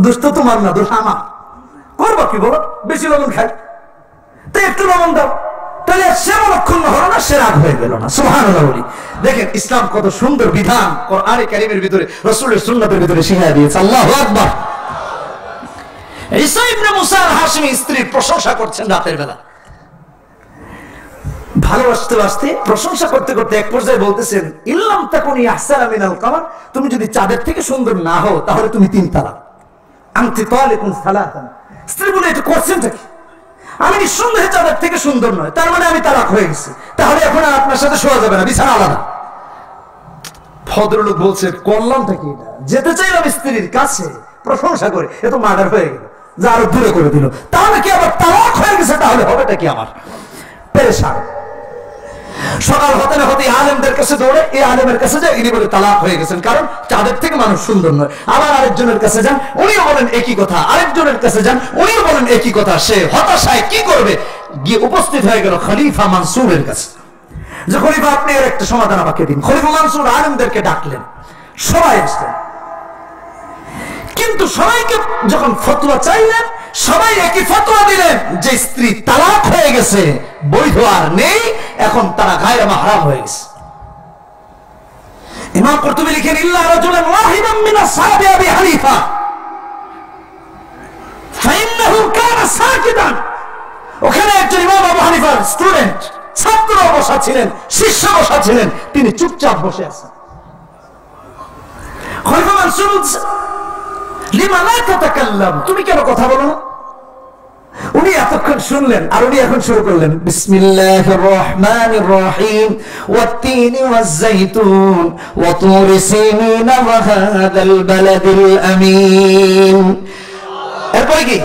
দোষ তো তোমার না, দোষ আমার। করবো কি বলো, বেশি লবণ খাই, তো একটু লবণ দাও, তাহলে সে মনক্ষুণ্ণ হলো না, প্রকাশ্যে রাগ হয়ে গেল না। সুবহানাল্লাহ বলি। দেখেন ইসলাম কত সুন্দর বিধান কোরআনে কারীমের ভিতরে, রাসূলের সুন্নাতের ভিতরে শিখিয়ে দিয়েছে। আল্লাহু আকবার। ঈসা ইবনে মুসা আল-হাশমি স্ত্রীর প্রশংসা করছেন রাতের বেলা, ভালোবাসতে বাসতে প্রশংসা করতে করতে এক পর্যায়ে বলতেছেন, ইল্লাম তাকুনি আহসানা মিনাল কামার, তুমি যদি চাঁদের থেকে সুন্দর না হও তাহলে তুমি 3 তালাক। আনতি তালিকুন সালাতান। স্ত্রী বলে, এটা করছেনটা কি? আমি নিঃসন্দেহে চাঁদের থেকে সুন্দর নয়, তার মানে আমি তালাক হয়ে গেছি, তাহলে এখন আর আপনার সাথে শোয়া যাবে না, বিছানা আলাদা। ভদ্রলোক বলছে, করলামটা কি এটা? যেতে চাইলাম স্ত্রীর কাছে প্রশংসা করে, এ তো মার্ডার হয়ে গেল, যা আরো দূরে করে দিল, তাহলে কি আবার তালাক হয়ে গেছে? তাহলে হবেটা কি? আমার পেরেশান। সকাল হতে না হতে আলেমদের কাছে দৌড়ে, এই আলেমের কাছে যায়, ইনি বলে তালাক হয়ে গেছেন, কারণ চাঁদের থেকে মানুষ সুন্দর নয়। আবার আরেকজনের কাছে যান, উনিও বলেন একই কথা, আরেকজনের কাছে যান, উনিও বলেন একই কথা। সে হতাশায় কি করবে, গিয়ে উপস্থিত হয়ে গেল খলিফা মানসুরের কাছে, যে খলিফা আপনি এর একটা সমাধান আমাকে দিন। খলিফা মানসুর আলেমদেরকে ডাকলেন, সবাই আসলেন, কিন্তু সবাইকে যখন ফতোয়া চাইলেন, সবাই একই ফতোয়া দিলেন যে স্ত্রী তালাক হয়ে গেছে, বৈধ আর নেই, এখন তারা গায়রে মাহরাম হয়ে গেছে। ইমাম কুরতুবী লিখেন, ইল্লা রাজুলান ওয়াহিদান মিন আসহাবি আবি হানিফা ফাইন্নাহু কানা সাকিদান। ওখানে একজন ইমাম আবু হানিফার স্টুডেন্ট, ছাত্র বসা ছিলেন, শিষ্য বসা ছিলেন, তিনি চুপচাপ বসে আছেন। খলিফা মানসুর লিমা লা তাতাকাল্লাম, তুমি কেন কথা বলো না? উনি এতক্ষণ শুনলেন, আর উনি এখন শুরু করলেন, বিসমিল্লাহির রহমানির রহিম, ওয়াত-তিনি ওয়াজ-যাইতুন ওয়া তুরি সিনিন ওয়া হাযাল বালাদিল আমিন। এরপর কি?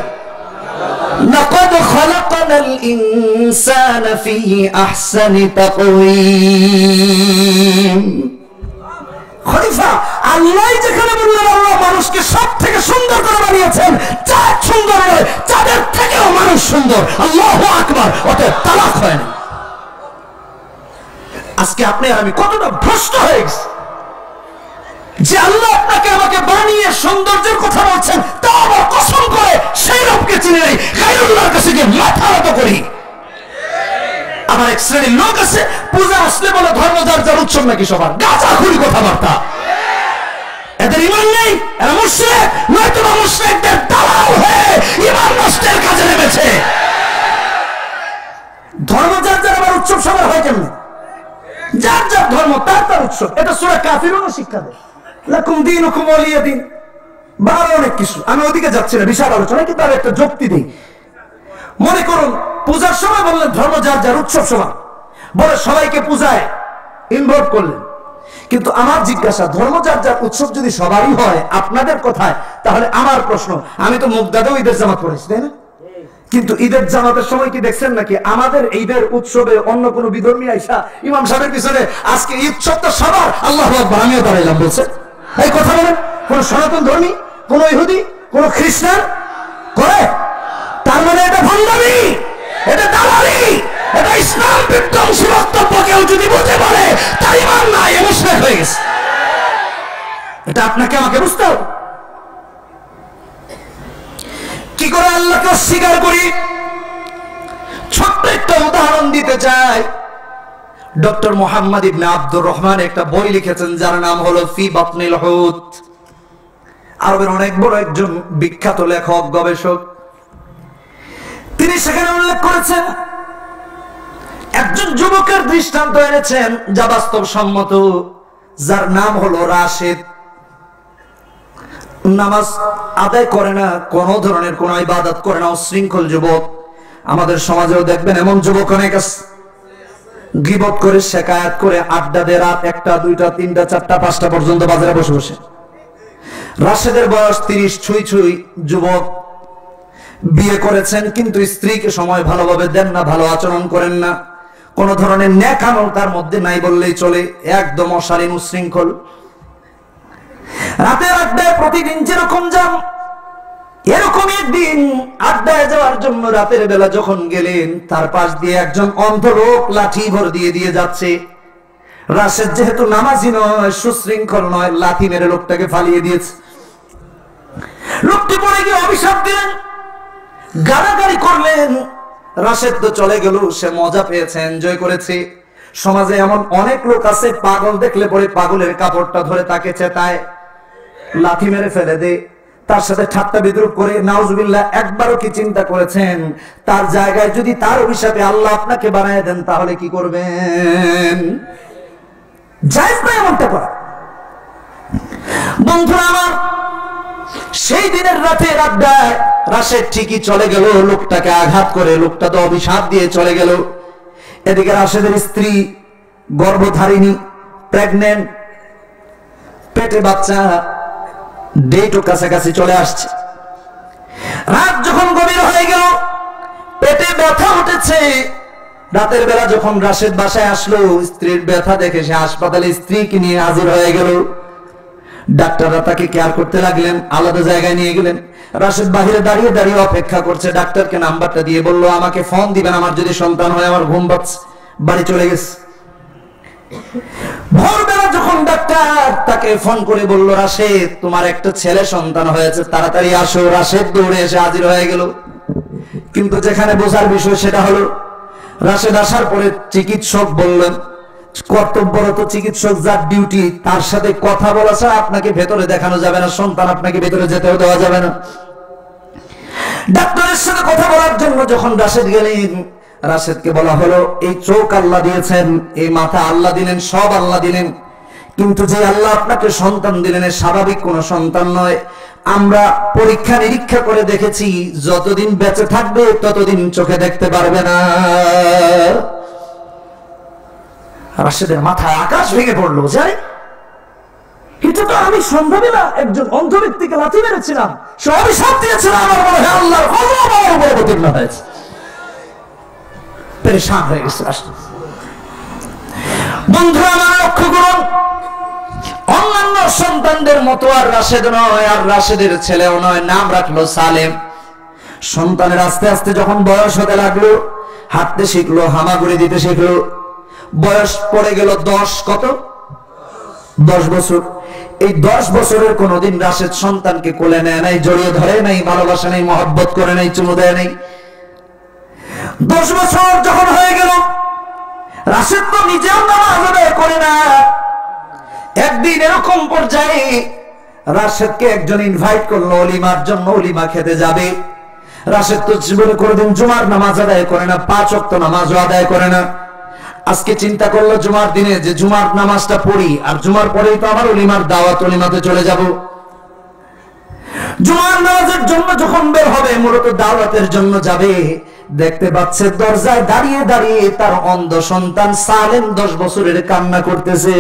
লাকাদ খালাকনাল ইনসানা ফি আহসানি তাকওয়িম। খলিফা, আল্লাহ যেখানে বললেন আল্লাহ মানুষকে সব থেকে সুন্দর করে বানিয়েছেন, চাঁদ সুন্দর নয়, চাঁদের থেকেও মানুষ সুন্দর। আল্লাহু আকবার। অতএব তালাক হয় না। আজকে আপনি আর আমি কতটা ভ্রষ্ট হয়ে গেছি যে আল্লাহ আপনাকে আমাকে বানিয়ে সৌন্দর্যের কথা বলছেন, তা আবার কসম করে সেই রবকে চিনে নেই, গায়রুল্লাহর কাছে গিয়ে মাথা নত করি। আমার এক শ্রেণীর লোক আছে, পূজা আসলে বলে ধর্ম যার যার উৎসব নাকি সবার, গাঁজাখুরি কথাবার্তা। এদের ঈমান নেই, এরা মুশরিক, নয়তো মুশরিকদের দালাল হয়ে ঈমান নষ্টের কাজে নেমেছে। ধর্ম যার যার আবার উৎসব সবার হয় কেমনে? যার যার ধর্ম তার তার উৎসব। এটা সূরা কাফিরুনও শিক্ষা দেয়, লাকুম দীনুকুম ওয়ালিয়া দীন। বারো অনেক কিছু, আমি ওদিকে যাচ্ছি না, বিশাল আলোচনা, কিন্তু আর একটা যুক্তি দিই। মনে করুন পূজার সময় বললেন ধর্ম যার যার উৎসব সবার, বলে সবাইকে পূজায় ইনভলভ করলেন, কিন্তু আমার জিজ্ঞাসা, ধর্ম যার যার উৎসব যদি সবারই হয় আপনাদের কথায়, তাহলে আমার প্রশ্ন, আমি তো মুগদাদেও ঈদের জামাত পড়েছি, তাই না? কিন্তু ঈদের জামাতের সময় কি দেখছেন নাকি আমাদের ঈদের উৎসবে অন্য কোন বিধর্মী আইসা ইমাম সাহেবের পিছনে আজকে ঈদ উৎসবটা সবার, আল্লাহু আকবার আমিও দাঁড়াইলাম বলছে? এই কথা বলেন কোন সনাতন ধর্মী, কোন ইহুদি, কোন খ্রিস্টান করে? তার মানে এটা ভণ্ডামি, এটা দালালি, এটা ইসলাম বিধ্বংসী বক্তব্য। কেউ যদি বুঝতে পারে তার ঈমান নাই, মুশরিক হয়ে গেছে। এটা আপনাকে আমাকে বুঝতে হবে। কি করে আল্লাহকে অস্বীকার করি? ছোট্ট একটা উদাহরণ দিতে চাই। ডক্টর মোহাম্মদ ইবনে আব্দুর রহমান একটা বই লিখেছেন যার নাম হলো ফি বাতনিল হুত। আরবের অনেক বড় একজন বিখ্যাত লেখক, গবেষক। তিনি সেখানে উল্লেখ করেছেন, একজন যুবকের দৃষ্টান্ত এনেছেন যা বাস্তবসম্মত, যার নাম হলো রাশেদ। নামাজ আদায় করে না, কোন ধরনের কোন ইবাদত করে না, উশৃঙ্খল যুবক। আমাদের সমাজেও দেখবেন এমন যুবক অনেক আছে, গীবত করে, শেকায়াত করে, আড্ডা দেয় রাত 1টা 2টা 3টা 4টা 5টা পর্যন্ত বাজারে বসে বসে। রাশেদের বয়স 30 ছুঁই ছুঁই যুবক, বিয়ে করেছেন কিন্তু স্ত্রীকে সময় ভালোভাবে দেন না, ভালো আচরণ করেন না, কোন ধরনের নেক আমল তার মধ্যে নাই বললেই চলে, একদম অশালীন উশৃঙ্খল। রাতের আড্ডায় প্রতিদিন যেরকম যান, এরকম একদিন আড্ডায় যাওয়ার জন্য রাতের বেলা যখন গেলেন, তার পাশ দিয়ে একজন অন্ধ লোক লাঠি ভর দিয়ে দিয়ে যাচ্ছে। রাশেদ যেহেতু নামাজি নয়, সুশৃঙ্খল নয়, লাঠি মেরে লোকটাকে ফালিয়ে দিয়েছে। লোকটি পড়ে গিয়ে অভিশাপ দিলেন, গালাগালি করলেন। রাশেদ তো চলে গেল, সে মজা পেয়েছে, এনজয় করেছে। সমাজে এমন অনেক লোক আছে, পাগল দেখলে পরে পাগলের কাপড়টা ধরে তাকে চেতায়, লাথি মেরে ফেলে দে, তার সাথে ঠাট্টা বিদ্রুপ করে। নাউজুবিল্লাহ, একবারও কি চিন্তা করেছেন তার জায়গায় যদি তার অভিশাপে আল্লাহ আপনাকে বানায় দেন তাহলে কি করবেন? জায়েজ না এমনটা করা। বন্ধুরা আমার, সেই দিনের রাতের আড্ডায় রাশেদ ঠিকই চলে গেল, লোকটাকে আঘাত করে, লোকটা তো অভিশাপ দিয়ে চলে গেল। এদিকে রাশেদের স্ত্রী গর্ভধারিণী, প্রেগনেন্ট, পেটে বাচ্চা, ডেটও কাছাকাছি চলে আসছে। রাত যখন গভীর হয়ে গেল, পেটে ব্যথা উঠেছে। রাতের বেলা যখন রাশেদ বাসায় আসলো, স্ত্রীর ব্যথা দেখে সে হাসপাতালে স্ত্রীকে নিয়ে হাজির হয়ে গেল। ডাক্তাররা তাকে কেয়ার করতে লাগলেন, আলাদা জায়গায় নিয়ে গেলেন। রাশেদ বাহিরে দাঁড়িয়ে দাঁড়িয়ে অপেক্ষা করছে। ডাক্তারকে নাম্বারটা দিয়ে বলল, আমাকে ফোন দিবেন, আমার যদি সন্তান হয়, আমার ঘুম পাচ্ছে। বাড়ি চলে গেছে। ভোরবেলা যখন ডাক্তার তাকে ফোন করে বলল, রাশেদ তোমার একটা ছেলে সন্তান হয়েছে, তাড়াতাড়ি আসো, রাশেদ দৌড়ে এসে হাজির হয়ে গেল। কিন্তু যেখানে বোঝার বিষয় সেটা হলো, রাশেদ আসার পরে চিকিৎসক বললেন, কর্তব্যরত চিকিৎসক যার ডিউটি, তার সাথে কথা বলা ছাড়া আপনাকে ভেতরে দেখানো যাবে না, সন্তান আপনাকে ভেতরে যেতেও দেওয়া যাবে না। ডাক্তারের সাথে কথা বলার জন্য যখন রাশেদ গেলেন, রাশেদকে বলা হলো, এই চোখ আল্লাহ দিয়েছেন, এই মাথা আল্লাহ দিলেন, সব আল্লাহ দিলেন, কিন্তু যে আল্লাহ আপনাকে সন্তান দিলেন স্বাভাবিক কোন সন্তান নয়। আমরা পরীক্ষা নিরীক্ষা করে দেখেছি, যতদিন বেঁচে থাকবে ততদিন চোখে দেখতে পারবে না। রাশেদের মাথায় আকাশ ভেঙে পড়লো, যাই এটা তো আমি সন্ধ্যাবেলা একজন অন্ধ ব্যক্তিকে লাথি মেরেছিলাম, সে অভিশাপ দিয়েছিল, আমার মনে হয় আল্লাহর অবতীর্ণ হয়েছে। পেরেশান হয়ে গেছে। বন্ধুরা আমার, লক্ষ্য করুন, অন্যান্য সন্তানদের মতো আর রাশেদ নয়, আর রাশেদের ছেলেও নয়, নাম রাখলো সালেম। সন্তানের আস্তে আস্তে যখন বয়স হতে লাগলো, হাঁটতে শিখলো, হামাগুড়ি দিতে শিখলো, বয়স পড়ে গেল 10 বছর। এই 10 বছরের কোনদিন রাশেদ সন্তানকে কোলে নেয় নাই, জড়িয়ে ধরে নাই, ভালোবাসা নেই, মহব্বত করে নাই, চুমু দেয় নাই। 10 বছর যখন হয়ে গেল, রাশেদ তো নিজেও নামাজ আদায় করে না। একদিন এরকম পর্যায়ে রাশেদকে একজন ইনভাইট করলো ওলিমার জন্য, ওলিমা খেতে যাবে। রাশেদ তো জীবনে কোনোদিন জুমার নামাজ আদায় করে না, 5 ওয়াক্ত নামাজও আদায় করে না। আজকে চিন্তা করলো জুমার দিনে যে জুমার নামাজটা পড়ি, আর জুমার পরেই তো আমার ওলিমার দাওয়াত, ওলিমাতে চলে যাব। জুমার নামাজের জন্য যখন বের হবে, মূলত দাওয়াতের জন্য যাবে, দেখতে পাচ্ছে দরজায় দাঁড়িয়ে দাঁড়িয়ে তার অন্ধ সন্তান সালেম 10 বছরের কান্না করতেছে।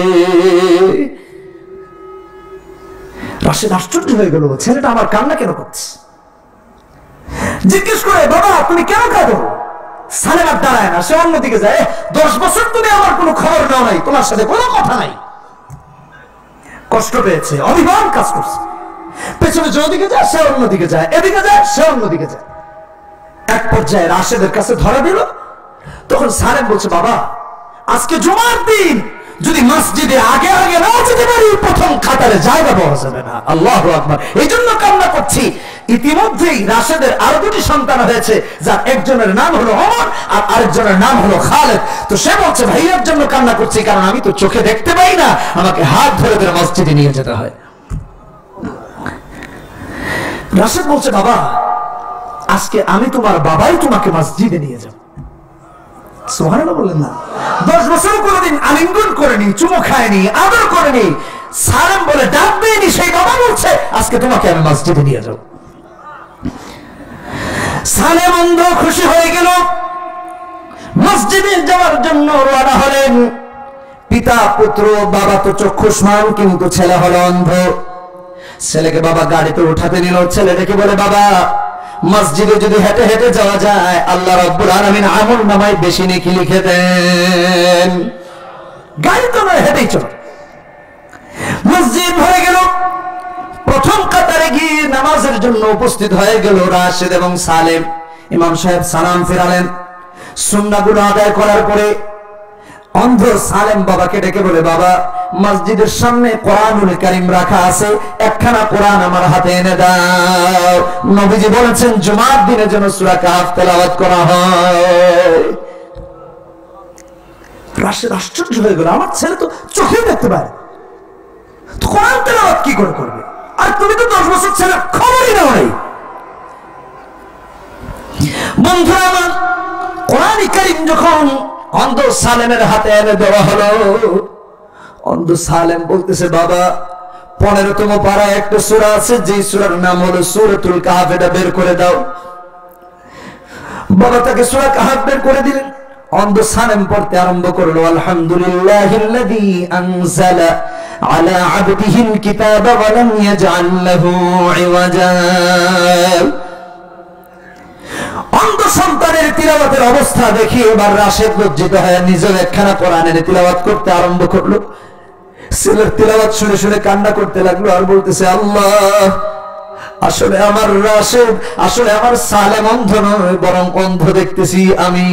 রাশেদ আশ্চর্য হয়ে গেল, ছেলেটা আমার কান্না কেন করছে? জিজ্ঞেস করে, বাবা তুমি কেন কাঁদো? সালেম আর দাঁড়ায় না, সে অন্যদিকে যায়। 10 বছর তুমি আমার কোনো খবর নাও নাই, তোমার সাথে কোনো কথা নাই। কষ্ট পেয়েছে, অভিমান কাজ করছে। পেছনে যেদিকে যায় সে অন্যদিকে যায়, এদিকে যায় সে অন্যদিকে যায়। এক পর্যায়ে রাশেদের কাছে ধরা দিল। তখন সালেম বলছে, বাবা আজকে জুমার দিন, যদি মসজিদে আগে আগে না যেতে পারি, প্রথম কাতারে জায়গা পাওয়া যাবে না। আল্লাহু আকবার। এই জন্য কান্না করছি। ইতিমধ্যেই রাশেদের আরো 2টি সন্তান হয়েছে, যার একজনের নাম হলো ওমর আর আরেকজনের নাম হলো খালেদ। তো সে বলছে, ভাইয়ার জন্য কান্না করছি, কারণ আমি তো চোখে দেখতে পাই না, আমাকে হাত ধরে ধরে মসজিদে নিয়ে যেতে হয়। রাশেদ বলছে, বাবা আজকে আমি তোমার বাবাই তোমাকে মসজিদে নিয়ে যাব। সুবহানাল্লাহ বললেন না? 10 বছর কোনদিন আলিঙ্গন করেনি, চুমো খায়নি, আদর করেনি। সালেম বলে ডাক দেয়নি, সেই বাবা বলছে আজকে তোমাকে আমি মসজিদে নিয়ে যাব। সালেম অন্ধ খুশি হয়ে গেল, মসজিদে যাওয়ার জন্য রওনা হলেন। পিতা পুত্র, বাবা তো চক্ষুষ্মান, কিন্তু ছেলে হলো অন্ধ। ছেলেকে বাবা গাড়িতে উঠাতে নিল। ছেলে ডেকে বলে, বাবা মসজিদে যদি হেঁটে হেঁটে যাওয়া যায়, আল্লাহ রাব্বুল আলামিন আমলনামায় বেশি নেকি লিখে দেন। গাড়িতে নয়, হেঁটেই চল। মসজিদ হয়ে গেল। প্রথম কাতারে গিয়ে নামাজের জন্য উপস্থিত হয়ে গেল রাশেদ এবং সালেম। ইমাম সাহেব সালাম ফিরালেন। সুন্নাহগুলো আদায় করার পরে অন্ধ সালেম বাবাকে ডেকে বলে, বাবা মসজিদের সামনে কোরআনুল কারীম রাখা আছে, একখানা কোরআন আমার হাতে এনে দাও। নবীজি বলেছেন জুমার দিনে যেন সূরা কাহফ তেলাওয়াত করা হয়। রাশেদ আশ্চর্য হয়ে গেল, আমার ছেলে তো চোখেই দেখতে পায়, তো কোরআন তেলাওয়াত কি করে করবে? আর তুমি তো 10 বছর ছেলে খবরই নাও নাই। বন্ধুরা আমার, কোরআন কারীম যখন অন্ধ সালেমের হাতে এনে দেওয়া হলো, অন্ধ সালেম বলতেছে, বাবা 15তম পারায় একটা সূরা আছে, যে সূরার নাম হলো সূরাতুল কাহফ, এটা বের করে দাও। বাবা তাকে সূরা কাহফ বের করে দিলেন। অন্ধ সালেম পড়তে আরম্ভ করলো, আলহামদুলিল্লাহিল্লাযী আনজালা আলা আবদিহিল কিতাবা ওয়া লাম ইয়াজআল লাহু ইওয়াজা। অন্ধ সন্তানের তিলাওয়াতের অবস্থা দেখি এবার রাশেদ লজ্জিত হয়ে নিজেও একখানা কোরআনের তিলাওয়াত করতে আরম্ভ করলো। ছেলের তিলাওয়াত শুনে শুনে কান্না করতে লাগলো আর বলতেছে, আল্লাহ, আসলে আমার রাশেদ, আসলে আমার সালেম অন্ধ নয়, বরং অন্ধ দেখতেছি আমি।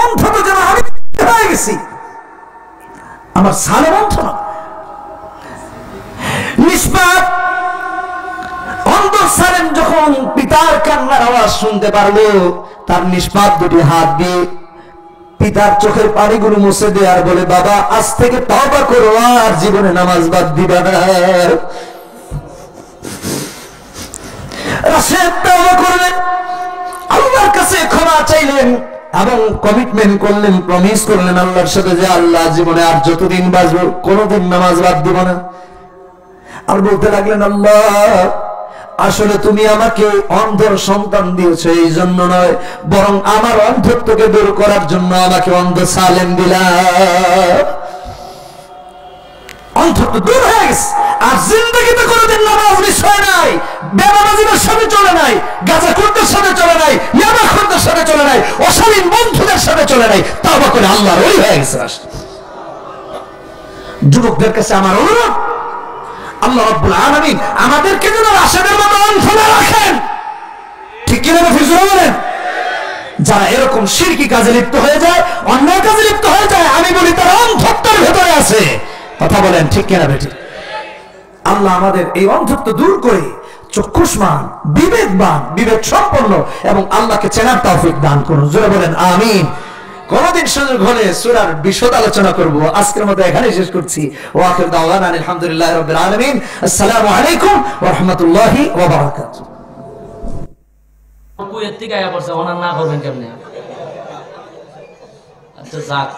অন্ধ তো যেন আমি হয়ে গেছি, আমার সালেম অন্ধ না। নিষ্পাপ অন্ধ সালেম যখন পিতার কান্নার আওয়াজ শুনতে পারলো, তার নিষ্পাপ দুটি হাত দিয়ে পিতার চোখের পানিগুলো মুছে দিয়ে আর বলে, বাবা আজ থেকে তওবা করো, আর জীবনে নামাজ বাদ দিবা না। রাশেদ তওবা করলেন, আল্লাহর কাছে ক্ষমা চাইলেন এবং কমিটমেন্ট করলেন, প্রমিস করলেন আল্লাহর সাথে যে আল্লাহ, জীবনে আর যতদিন বাঁচবো কোনোদিন নামাজ বাদ দিব না। আর বলতে লাগলেন, আল্লাহ, আসলে তুমি আমাকে অন্ধর সন্তান দিয়েছো এই জন্য নয়, বরং আমার অন্ধত্বকে দূর করার জন্য আমাকে অন্ধ সালেম দিলা। অন্ধত্ব দূর হয়ে গেছে, আর জিন্দগিতে কোনোদিন নামাজ মিস হয় নাই, বেনামাজিদের সাথে চলে নাই, গাঁজাখোরদের সাথে চলে নাই, ইয়াবাখোরদের সাথে চলে নাই, অশালীন বন্ধুদের সাথে চলে নাই, তওবা করে আল্লাহর ওলি হয়ে গেছে। যুবকদের কাছে আমার অনুরোধ, আল্লাহ রাব্বুল আলামিন আমাদেরকে যেন রাশেদের মতো অন্ধ না রাখেন। ঠিক কিনা ফিজুর বলেন? যারা এরকম শিরকি কাজে লিপ্ত হয়ে যায়, অন্যায় কাজে লিপ্ত হয়ে যায়, আমি বলি তারা অন্ধত্বের ভেতরে আছে। কথা বলেন ঠিক কিনা বেটি? আল্লাহ আমাদের এই অন্ধত্ব দূর করে চক্ষুষ্মান, বিবেকবান, বিবেক সম্পন্ন এবং আল্লাহকে চেনার তৌফিক দান করুন। জোরে বলেন আমিন। কোনদিন সুযোগ হলে সূরার বিশদ আলোচনা করব। আজকের মতো এখানে শেষ করছি। ওয়া আখির দাওয়ানা আলহামদুলিল্লাহি রাব্বিল আলামিন। আসসালামু আলাইকুম ওয়া রাহমাতুল্লাহি ওয়া বারাকাতুহু। কুয়েত থেকে আয়া পড়ছে, ওনার না করবেন কেমনে? আচ্ছা যাক।